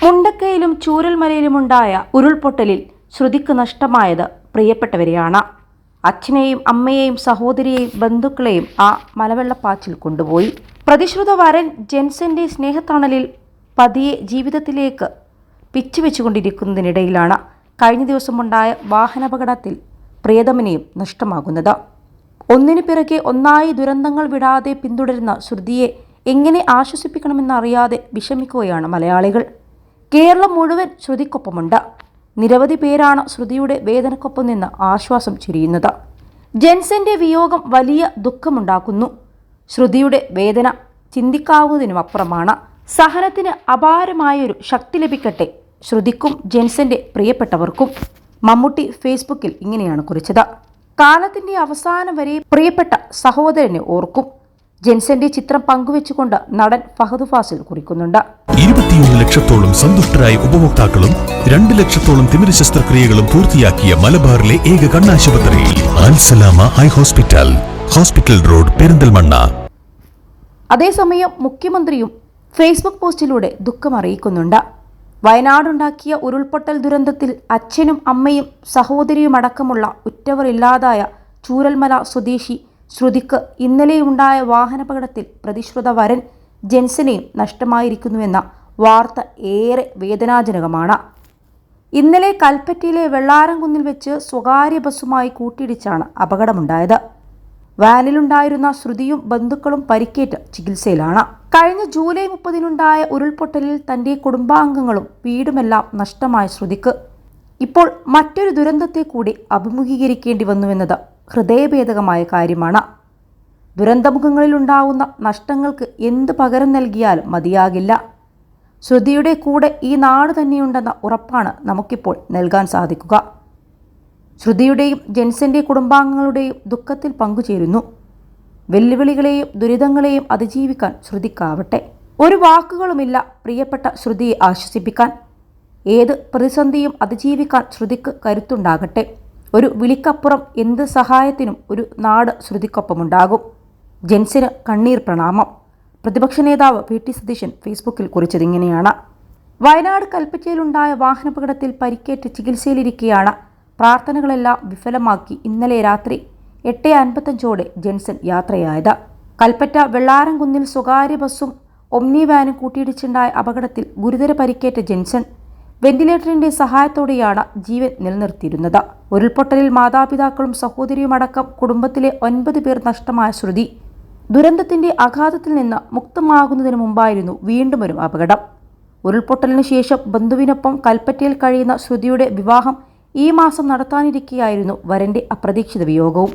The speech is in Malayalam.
മുണ്ടക്കയിലും ചൂരൽമലയിലുമുണ്ടായ ഉരുൾപൊട്ടലിൽ ശ്രുതിക്ക് നഷ്ടമായത് പ്രിയപ്പെട്ടവരെയാണ്. അച്ഛനെയും അമ്മയെയും സഹോദരിയെയും ബന്ധുക്കളെയും ആ മലവെള്ളപ്പാച്ചിൽ കൊണ്ടുപോയി. പ്രതിശ്രുത വരൻ ജെൻസന്റെ സ്നേഹത്തണലിൽ പതിയെ ജീവിതത്തിലേക്ക് പിച്ചുവെച്ചുകൊണ്ടിരിക്കുന്നതിനിടയിലാണ് കഴിഞ്ഞ ദിവസമുണ്ടായ വാഹനാപകടത്തിൽ പ്രിയതമനെയും നഷ്ടമാകുന്നത്. ഒന്നിനു പിറകെ ഒന്നായി ദുരന്തങ്ങൾ വിടാതെ പിന്തുടരുന്ന ശ്രുതിയെ എങ്ങനെ ആശ്വസിപ്പിക്കണമെന്നറിയാതെ വിഷമിക്കുകയാണ് മലയാളികൾ. കേരളം മുഴുവൻ ശ്രുതിക്കൊപ്പമുണ്ട്. നിരവധി പേരാണ് ശ്രുതിയുടെ വേദനക്കൊപ്പം നിന്ന് ആശ്വാസം ചൊരിയുന്നത്. ജെൻസന്റെ വിയോഗം വലിയ ദുഃഖമുണ്ടാക്കുന്നു. ശ്രുതിയുടെ വേദന ചിന്തിക്കാവുന്നതിനുമപ്പുറമാണ്. സഹനത്തിന് അപാരമായൊരു ശക്തി ലഭിക്കട്ടെ ശ്രുതിക്കും ജെൻസന്റെ പ്രിയപ്പെട്ടവർക്കും. മമ്മൂട്ടി ഫേസ്ബുക്കിൽ ഇങ്ങനെയാണ് കുറിച്ചത്. കാലത്തിന്റെ അവസാനം വരെ പ്രിയപ്പെട്ട സഹോദരനെ ഓർക്കും. ജെൻസന്റെ ചിത്രം പങ്കുവെച്ചുകൊണ്ട് നടൻ ഫഹദ് ഫാസിൽ കുറിക്കുന്നുണ്ട്. 21 ലക്ഷത്തോളം സന്തുഷ്ടരായ ഉപഭോക്താക്കളും 2 ലക്ഷത്തോളം തിമിര ശസ്ത്രക്രിയകളും പൂർത്തിയാക്കിയ മലബാറിലെ ഏക കണ്ണാശുപത്രി Al Salama high hospital, hospital road, Perinthalmanna. അതേസമയം മുഖ്യമന്ത്രിയും ഫേസ്ബുക്ക് പോസ്റ്റിലൂടെ ദുഃഖം അറിയിക്കുന്നുണ്ട്. വയനാടുണ്ടാക്കിയ ഉരുൾപൊട്ടൽ ദുരന്തത്തിൽ അച്ഛനും അമ്മയും സഹോദരിയുമടക്കമുള്ള ഉറ്റവർ ഇല്ലാതായ ചൂരൽമല സ്വദേശി ശ്രുതിക്ക് ഇന്നലെയുണ്ടായ വാഹനാപകടത്തിൽ പ്രതിശ്രുത വരൻ ജെൻസനെയും നഷ്ടമായിരിക്കുന്നുവെന്ന വാർത്ത ഏറെ വേദനാജനകമാണ്. ഇന്നലെ കൽപ്പറ്റയിലെ വെള്ളാരംകുന്നിൽ വെച്ച് സ്വകാര്യ ബസ്സുമായി കൂട്ടിയിടിച്ചാണ് അപകടമുണ്ടായത്. വാനിലുണ്ടായിരുന്ന ശ്രുതിയും ബന്ധുക്കളും പരിക്കേറ്റ് ചികിത്സയിലാണ്. കഴിഞ്ഞ ജൂലൈ 30-നുണ്ടായ ഉരുൾപൊട്ടലിൽ തന്റെ കുടുംബാംഗങ്ങളും വീടുമെല്ലാം നഷ്ടമായ ശ്രുതിക്ക് ഇപ്പോൾ മറ്റൊരു ദുരന്തത്തെ കൂടി അഭിമുഖീകരിക്കേണ്ടി വന്നുവെന്നത് ഹൃദയഭേദകമായ കാര്യമാണ്. ദുരന്തമുഖങ്ങളിലുണ്ടാവുന്ന നഷ്ടങ്ങൾക്ക് എന്ത് പകരം നൽകിയാലും മതിയാകില്ല. ശ്രുതിയുടെ കൂടെ ഈ നാട് തന്നെയുണ്ടെന്ന ഉറപ്പാണ് നമുക്കിപ്പോൾ നൽകാൻ സാധിക്കുക. ശ്രുതിയുടെയും ജെൻസന്റെ കുടുംബാംഗങ്ങളുടെയും ദുഃഖത്തിൽ പങ്കുചേരുന്നു. വെല്ലുവിളികളെയും ദുരിതങ്ങളെയും അതിജീവിക്കാൻ ശ്രുതിക്കാവട്ടെ. ഒരു വാക്കുകളുമില്ല പ്രിയപ്പെട്ട ശ്രുതിയെ ആശ്വസിപ്പിക്കാൻ. ഏത് പ്രതിസന്ധിയും അതിജീവിക്കാൻ ശ്രുതിക്ക് കരുത്തുണ്ടാകട്ടെ. ഒരു വിളിക്കപ്പുറം എന്ത് സഹായത്തിനും ഒരു നാട് ശ്രുതിക്കൊപ്പമുണ്ടാകും. ജെൻസിന് കണ്ണീർ പ്രണാമം. പ്രതിപക്ഷ നേതാവ് വി ടി സതീശൻ ഫേസ്ബുക്കിൽ കുറിച്ചതിങ്ങനെയാണ്. വയനാട് കൽപ്പറ്റയിലുണ്ടായ വാഹനാപകടത്തിൽ പരിക്കേറ്റ് ചികിത്സയിലിരിക്കെയാണ് പ്രാർത്ഥനകളെല്ലാം വിഫലമാക്കി ഇന്നലെ രാത്രി 8:55 ജെൻസൺ യാത്രയായത്. കൽപ്പറ്റ വെള്ളാരംകുന്നിൽ സ്വകാര്യ ബസ്സും ഒമ്നി വാനും കൂട്ടിയിടിച്ചുണ്ടായ അപകടത്തിൽ ഗുരുതര പരിക്കേറ്റ ജെൻസൺ വെന്റിലേറ്ററിന്റെ സഹായത്തോടെയാണ് ജീവൻ നിലനിർത്തിയിരുന്നത്. ഉരുൾപൊട്ടലിൽ മാതാപിതാക്കളും സഹോദരിയുമടക്കം കുടുംബത്തിലെ 9 പേർ നഷ്ടമായ ശ്രുതി ദുരന്തത്തിന്റെ ആഘാതത്തിൽ നിന്ന് മുക്തമാകുന്നതിന് മുമ്പായിരുന്നു വീണ്ടും ഒരു അപകടം. ഉരുൾപൊട്ടലിനു ശേഷം ബന്ധുവിനൊപ്പം കൽപ്പറ്റയിൽ കഴിയുന്ന ശ്രുതിയുടെ വിവാഹം ഈ മാസം നടത്താനിരിക്കെയായിരുന്നു വരന്റെ അപ്രതീക്ഷിത വിയോഗവും.